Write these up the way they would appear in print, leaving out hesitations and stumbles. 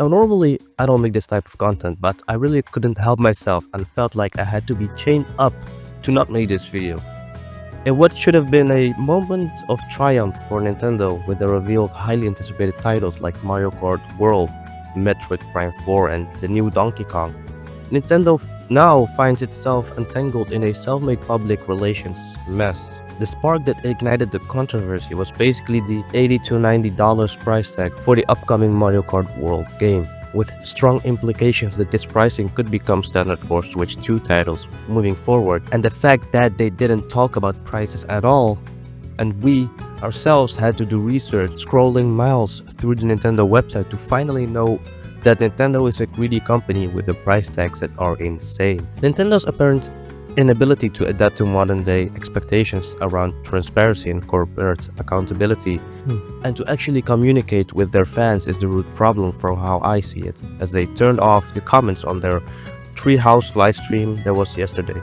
Now normally I don't make this type of content, but I really couldn't help myself and felt like I had to be chained up to not make this video. In what should have been a moment of triumph for Nintendo with the reveal of highly anticipated titles like Mario Kart World, Metroid Prime 4 and the new Donkey Kong, Nintendo now finds itself entangled in a self-made public relations mess. The spark that ignited the controversy was basically the $80 to $90 price tag for the upcoming Mario Kart World game, with strong implications that this pricing could become standard for Switch 2 titles moving forward, and the fact that they didn't talk about prices at all, and we ourselves had to do research scrolling miles through the Nintendo website to finally know that Nintendo is a greedy company with the price tags that are insane. Nintendo's apparent inability to adapt to modern day expectations around transparency and corporate accountability and to actually communicate with their fans is the root problem from how I see it, as they turned off the comments on their Treehouse livestream that was yesterday.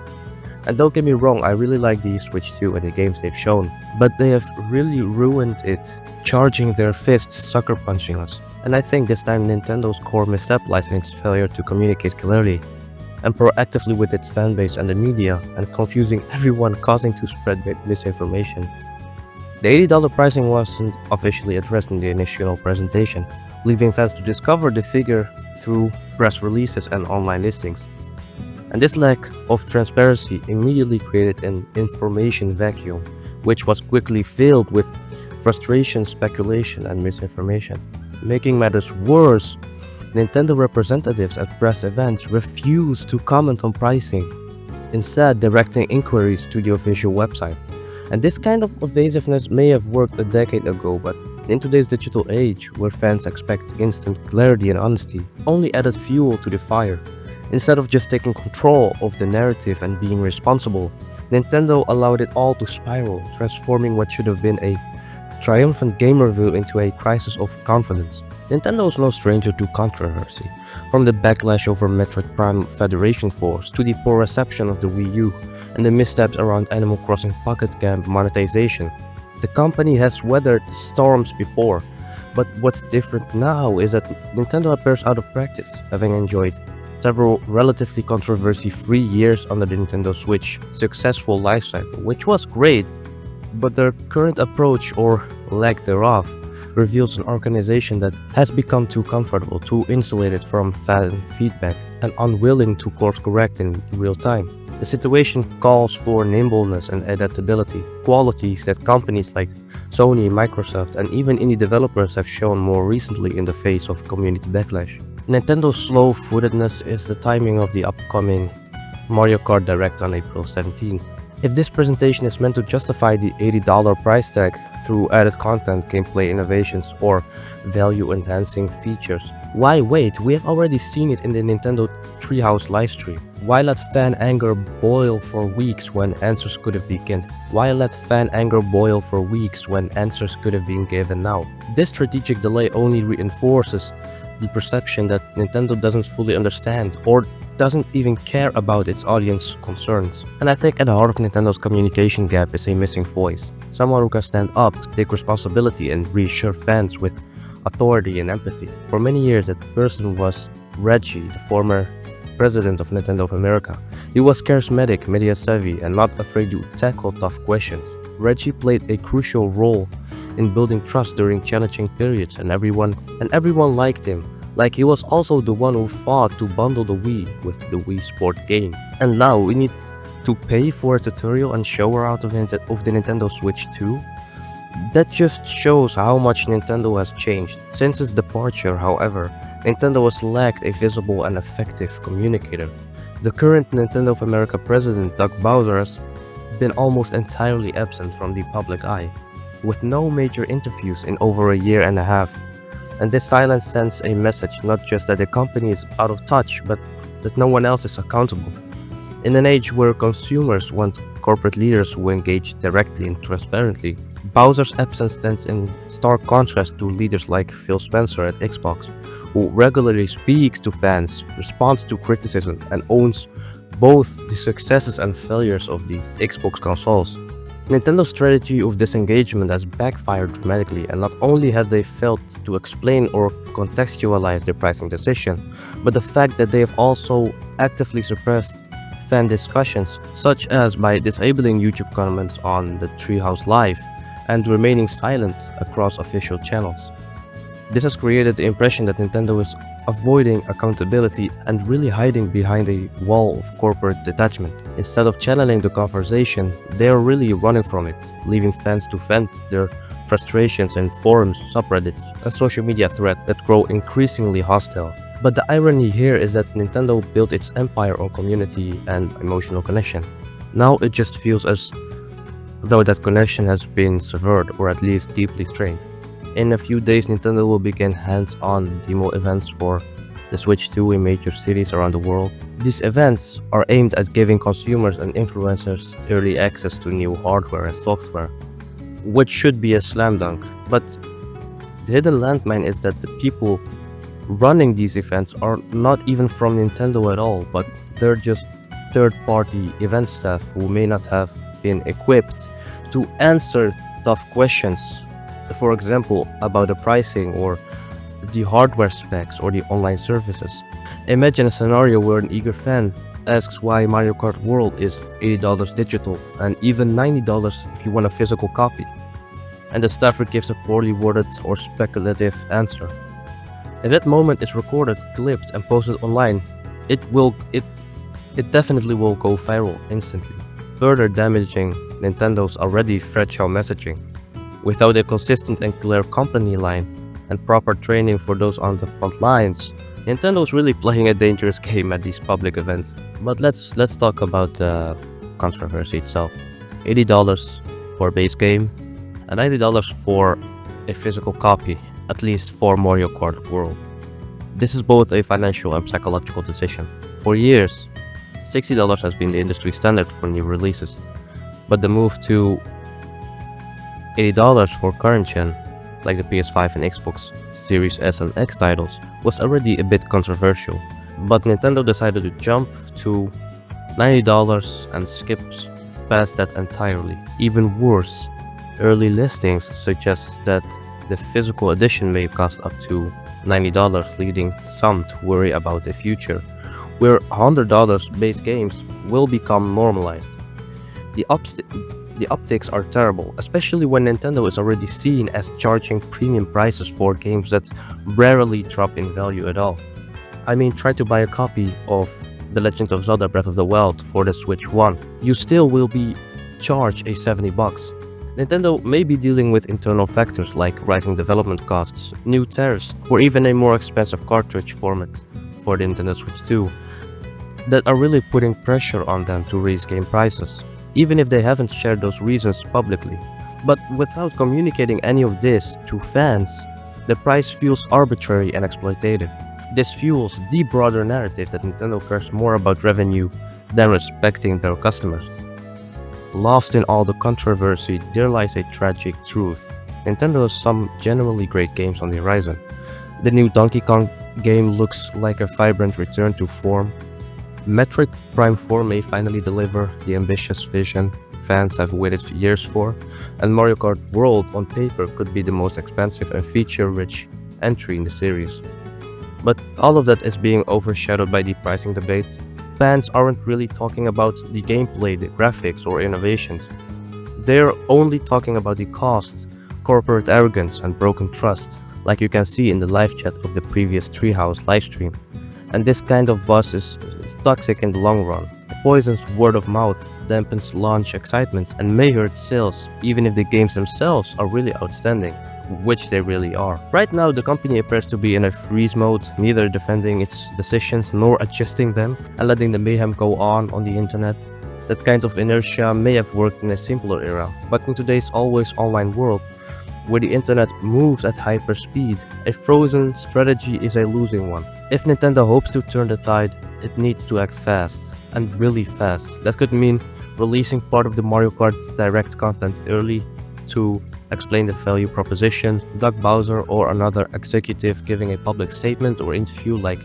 And don't get me wrong, I really like the Switch 2 and the games they've shown, but they have really ruined it, charging their fists sucker punching us. And I think this time Nintendo's core misstep lies in its failure to communicate clearly and proactively with its fanbase and the media, and confusing everyone, causing to spread misinformation. The $80 pricing wasn't officially addressed in the initial presentation, leaving fans to discover the figure through press releases and online listings. And this lack of transparency immediately created an information vacuum, which was quickly filled with frustration, speculation, and misinformation. Making matters worse, Nintendo representatives at press events refused to comment on pricing, instead directing inquiries to the official website. And this kind of evasiveness may have worked a decade ago, but in today's digital age, where fans expect instant clarity and honesty, only added fuel to the fire. Instead of just taking control of the narrative and being responsible, Nintendo allowed it all to spiral, transforming what should have been a triumphant game review into a crisis of confidence. Nintendo is no stranger to controversy, from the backlash over Metroid Prime Federation Force to the poor reception of the Wii U and the missteps around Animal Crossing Pocket Camp monetization. The company has weathered storms before, but what's different now is that Nintendo appears out of practice, having enjoyed several relatively controversy-free years under the Nintendo Switch successful lifecycle, which was great, but their current approach, or lack thereof, reveals an organization that has become too comfortable, too insulated from fan feedback, and unwilling to course correct in real time. The situation calls for nimbleness and adaptability, qualities that companies like Sony, Microsoft, and even indie developers have shown more recently in the face of community backlash. Nintendo's slow-footedness is the timing of the upcoming Mario Kart Direct on April 17. If this presentation is meant to justify the $80 price tag through added content, gameplay innovations, or value-enhancing features, why wait? We have already seen it in the Nintendo Treehouse livestream. Why let fan anger boil for weeks when answers could have been given? Why let fan anger boil for weeks when answers could have been given now? This strategic delay only reinforces the perception that Nintendo doesn't fully understand or doesn't even care about its audience concerns. And I think at the heart of Nintendo's communication gap is a missing voice. Someone who can stand up, take responsibility, and reassure fans with authority and empathy. For many years, that person was Reggie, the former president of Nintendo of America. He was charismatic, media savvy, and not afraid to tackle tough questions. Reggie played a crucial role in building trust during challenging periods, and everyone liked him. Like, he was also the one who fought to bundle the Wii with the Wii Sport game. And now we need to pay for a tutorial and shower out of the Nintendo Switch 2? That just shows how much Nintendo has changed. Since its departure, however, Nintendo has lacked a visible and effective communicator. The current Nintendo of America president, Doug Bowser, has been almost entirely absent from the public eye, with no major interviews in over a year and a half. And this silence sends a message not just that the company is out of touch, but that no one else is accountable. In an age where consumers want corporate leaders who engage directly and transparently, Bowser's absence stands in stark contrast to leaders like Phil Spencer at Xbox, who regularly speaks to fans, responds to criticism, and owns both the successes and failures of the Xbox consoles. Nintendo's strategy of disengagement has backfired dramatically, and not only have they failed to explain or contextualize their pricing decision, but the fact that they have also actively suppressed fan discussions, such as by disabling YouTube comments on the Treehouse Live and remaining silent across official channels. This has created the impression that Nintendo is avoiding accountability and really hiding behind a wall of corporate detachment. Instead of channeling the conversation, they are really running from it, leaving fans to vent their frustrations in forums, subreddits, and social media threads that grow increasingly hostile. But the irony here is that Nintendo built its empire on community and emotional connection. Now it just feels as though that connection has been severed or at least deeply strained. In a few days, Nintendo will begin hands-on demo events for the Switch 2 in major cities around the world. These events are aimed at giving consumers and influencers early access to new hardware and software, which should be a slam dunk. But the hidden landmine is that the people running these events are not even from Nintendo at all, but they're just third-party event staff who may not have been equipped to answer tough questions, for example, about the pricing or the hardware specs or the online services. Imagine a scenario where an eager fan asks why Mario Kart World is $80 digital and even $90 if you want a physical copy, and the staffer gives a poorly worded or speculative answer. If that moment is recorded, clipped, and posted online, it definitely will go viral instantly, further damaging Nintendo's already fragile messaging. Without a consistent and clear company line and proper training for those on the front lines, Nintendo is really playing a dangerous game at these public events. But let's talk about the controversy itself. $80 for a base game and $90 for a physical copy, at least for Mario Kart World. This is both a financial and psychological decision. For years, $60 has been the industry standard for new releases, but the move to $80 for current gen, like the PS5 and Xbox Series S and X titles, was already a bit controversial. But Nintendo decided to jump to $90 and skips past that entirely. Even worse, early listings suggest that the physical edition may cost up to $90, leading some to worry about the future, where $100 base games will become normalized. The optics are terrible, especially when Nintendo is already seen as charging premium prices for games that rarely drop in value at all. I mean, try to buy a copy of The Legend of Zelda Breath of the Wild for the Switch 1. You still will be charged a $70. Nintendo may be dealing with internal factors like rising development costs, new tariffs, or even a more expensive cartridge format for the Nintendo Switch 2 that are really putting pressure on them to raise game prices, even if they haven't shared those reasons publicly. But without communicating any of this to fans, the price feels arbitrary and exploitative. This fuels the broader narrative that Nintendo cares more about revenue than respecting their customers. Lost in all the controversy, there lies a tragic truth. Nintendo has some genuinely great games on the horizon. The new Donkey Kong game looks like a vibrant return to form. Metroid Prime 4 may finally deliver the ambitious vision fans have waited years for, and Mario Kart World on paper could be the most expansive and feature-rich entry in the series. But all of that is being overshadowed by the pricing debate. Fans aren't really talking about the gameplay, the graphics, or innovations. They're only talking about the costs, corporate arrogance, and broken trust, like you can see in the live chat of the previous Treehouse livestream. And this kind of buzz is toxic in the long run. It poisons word of mouth, dampens launch excitement, and may hurt sales, even if the games themselves are really outstanding, which they really are. Right now, the company appears to be in a freeze mode, neither defending its decisions nor adjusting them and letting the mayhem go on the internet. That kind of inertia may have worked in a simpler era, but in today's always online world, where the internet moves at hyper speed, a frozen strategy is a losing one. If Nintendo hopes to turn the tide, it needs to act fast, and really fast. That could mean releasing part of the Mario Kart Direct content early to explain the value proposition, Doug Bowser or another executive giving a public statement or interview like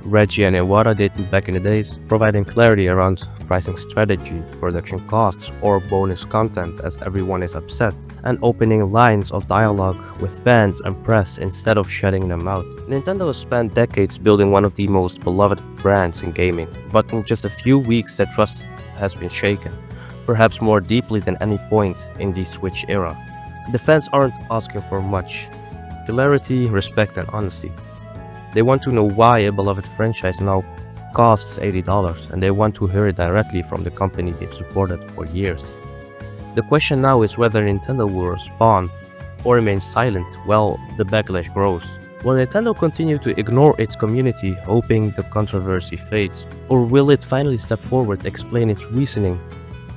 Reggie and Iwata did back in the days, providing clarity around pricing strategy, production costs, or bonus content as everyone is upset, and opening lines of dialogue with fans and press instead of shutting them out. Nintendo has spent decades building one of the most beloved brands in gaming, but in just a few weeks that trust has been shaken, perhaps more deeply than any point in the Switch era. The fans aren't asking for much: clarity, respect, and honesty. They want to know why a beloved franchise now costs $80, and they want to hear it directly from the company they've supported for years. The question now is whether Nintendo will respond or remain silent while the backlash grows. Will Nintendo continue to ignore its community, hoping the controversy fades? Or will it finally step forward, explain its reasoning,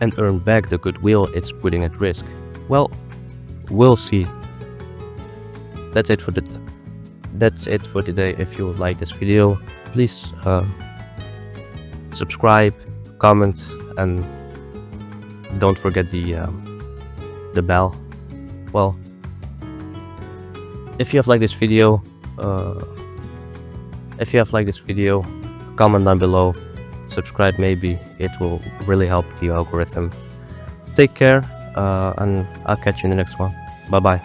and earn back the goodwill it's putting at risk? Well, we'll see. That's it for today. If you like this video, please subscribe, comment, and don't forget the bell. Well, if you have liked this video, comment down below. Subscribe, maybe it will really help the algorithm. Take care, and I'll catch you in the next one. Bye bye.